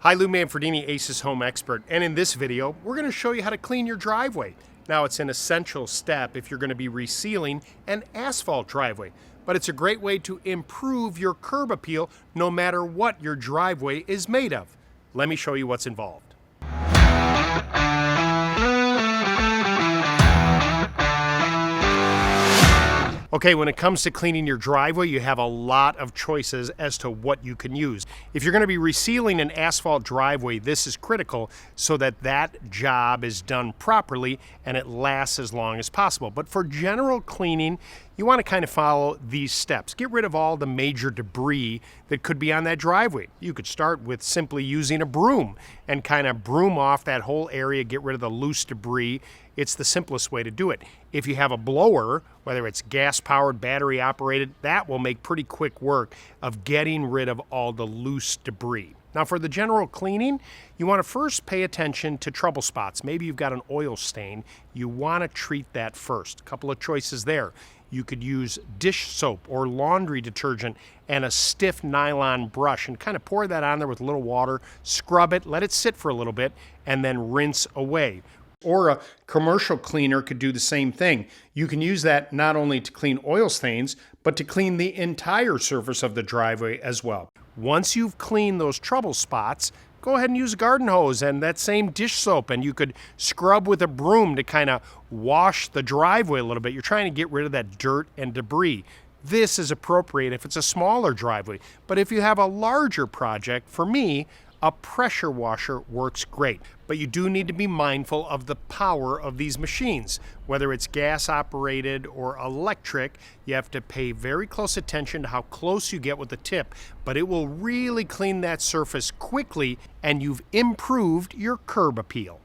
Hi, Lou Manfredini, Ace's Home Expert, and in this video, we're going to show you how to clean your driveway. Now, it's an essential step if you're going to be resealing an asphalt driveway, but it's a great way to improve your curb appeal no matter what your driveway is made of. Let me show you what's involved. Okay, when it comes to cleaning your driveway, you have a lot of choices as to what you can use. If you're going to be resealing an asphalt driveway, this is critical so that that job is done properly and it lasts as long as possible. But for general cleaning, you want to kind of follow these steps. Get rid of all the major debris that could be on that driveway. You could start with simply using a broom and kind of broom off that whole area, get rid of the loose debris. It's the simplest way to do it. If you have a blower, whether it's gas-powered, battery-operated, that will make pretty quick work of getting rid of all the loose debris. Now, for the general cleaning, you want to first pay attention to trouble spots. Maybe you've got an oil stain. You want to treat that first. A couple of choices there. You could use dish soap or laundry detergent and a stiff nylon brush and kind of pour that on there with a little water, scrub it, let it sit for a little bit, and then rinse away. Or a commercial cleaner could do the same thing. You can use that not only to clean oil stains, but to clean the entire surface of the driveway as well. Once you've cleaned those trouble spots, go ahead and use a garden hose and that same dish soap, and you could scrub with a broom to kind of wash the driveway a little bit. You're trying to get rid of that dirt and debris. This is appropriate if it's a smaller driveway, but if you have a larger project, for me, a pressure washer works great, but you do need to be mindful of the power of these machines. Whether it's gas operated or electric, you have to pay very close attention to how close you get with the tip, but it will really clean that surface quickly and you've improved your curb appeal.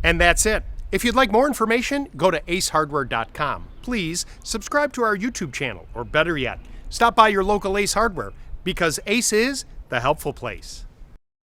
And that's it. If you'd like more information, go to acehardware.com. Please subscribe to our YouTube channel, or better yet, stop by your local Ace Hardware, because Ace is the helpful place.